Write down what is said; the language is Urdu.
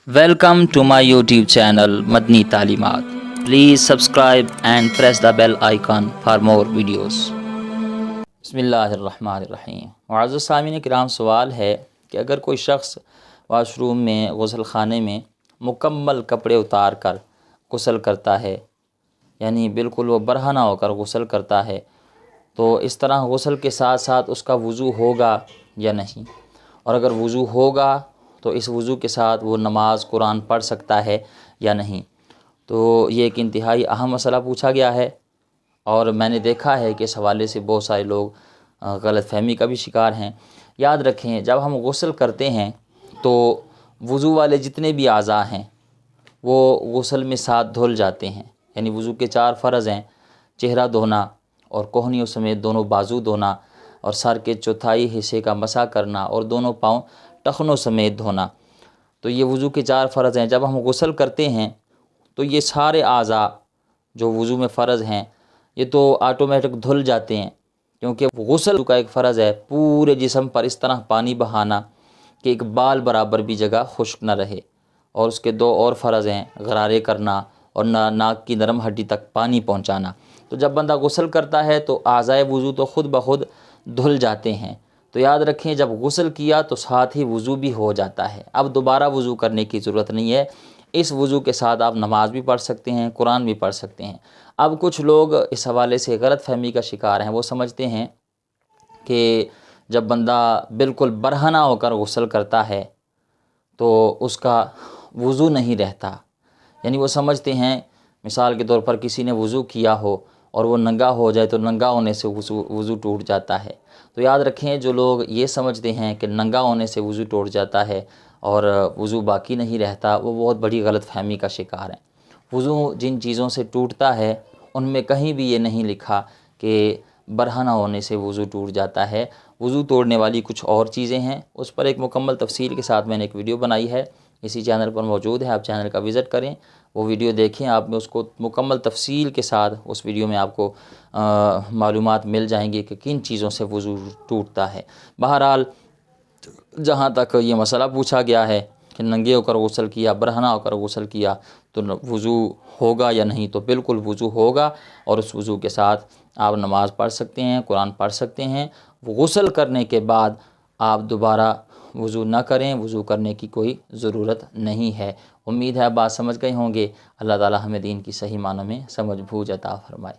Welcome to my YouTube channel Madni Talimat. Please subscribe and press the bell icon for more videos. بسم اللہ الرحمن الرحیم. معزز سامعین کرام، سوال ہے کہ اگر کوئی شخص واش روم میں غسل خانے میں مکمل کپڑے اتار کر غسل کرتا ہے، یعنی بالکل وہ برہنہ ہو کر غسل کرتا ہے، تو اس طرح غسل کے ساتھ ساتھ اس کا وضو ہوگا یا نہیں؟ اور اگر وضو ہوگا تو اس وضو کے ساتھ وہ نماز قرآن پڑھ سکتا ہے یا نہیں؟ تو یہ ایک انتہائی اہم مسئلہ پوچھا گیا ہے، اور میں نے دیکھا ہے کہ اس حوالے سے بہت سارے لوگ غلط فہمی کا بھی شکار ہیں. یاد رکھیں، جب ہم غسل کرتے ہیں تو وضو والے جتنے بھی اعضاء ہیں وہ غسل میں ساتھ دھل جاتے ہیں. یعنی وضو کے 4 فرض ہیں: چہرہ دھونا اور کوہنیوں سمیت دونوں بازو دھونا، اور سر کے چوتھائی حصے کا مسح کرنا، اور دونوں پاؤں ٹخنوں سمیت دھونا. تو یہ وضو کے 4 فرض ہیں. جب ہم غسل کرتے ہیں تو یہ سارے اعضاء جو وضو میں فرض ہیں یہ تو آٹومیٹک دھل جاتے ہیں، کیونکہ غسل کا ایک فرض ہے پورے جسم پر اس طرح پانی بہانا کہ ایک بال برابر بھی جگہ خشک نہ رہے. اور اس کے 2 اور فرض ہیں: غرارے کرنا اور ناک کی نرم ہڈی تک پانی پہنچانا. تو جب بندہ غسل کرتا ہے تو اعضائے وضو تو خود بخود دھل جاتے ہیں. تو یاد رکھیں، جب غسل کیا تو ساتھ ہی وضو بھی ہو جاتا ہے. اب دوبارہ وضو کرنے کی ضرورت نہیں ہے. اس وضو کے ساتھ آپ نماز بھی پڑھ سکتے ہیں، قرآن بھی پڑھ سکتے ہیں. اب کچھ لوگ اس حوالے سے غلط فہمی کا شکار ہیں. وہ سمجھتے ہیں کہ جب بندہ بالکل برہنہ ہو کر غسل کرتا ہے تو اس کا وضو نہیں رہتا. یعنی وہ سمجھتے ہیں، مثال کے طور پر کسی نے وضو کیا ہو اور وہ ننگا ہو جائے تو ننگا ہونے سے وضو ٹوٹ جاتا ہے. تو یاد رکھیں، جو لوگ یہ سمجھتے ہیں کہ ننگا ہونے سے وضو ٹوٹ جاتا ہے اور وضو باقی نہیں رہتا، وہ بہت بڑی غلط فہمی کا شکار ہیں. وضو جن چیزوں سے ٹوٹتا ہے ان میں کہیں بھی یہ نہیں لکھا کہ برہنہ ہونے سے وضو ٹوٹ جاتا ہے. وضو توڑنے والی کچھ اور چیزیں ہیں، اس پر ایک مکمل تفصیل کے ساتھ میں نے ایک ویڈیو بنائی ہے، اسی چینل پر موجود ہے. آپ چینل کا وزٹ کریں، وہ ویڈیو دیکھیں، آپ میں اس کو مکمل تفصیل کے ساتھ اس ویڈیو میں آپ کو معلومات مل جائیں گی کہ کن چیزوں سے وضو ٹوٹتا ہے. بہرحال جہاں تک یہ مسئلہ پوچھا گیا ہے کہ ننگے ہو کر غسل کیا، برہنہ ہو کر غسل کیا تو وضو ہوگا یا نہیں، تو بالکل وضو ہوگا، اور اس وضو کے ساتھ آپ نماز پڑھ سکتے ہیں، قرآن پڑھ سکتے ہیں. غسل کرنے کے بعد آپ دوبارہ وضو نہ کریں، وضو کرنے کی کوئی ضرورت نہیں ہے. امید ہے بات سمجھ گئے ہوں گے. اللہ تعالی ہمیں دین کی صحیح معنوں میں سمجھ بوجھ عطا فرمائے.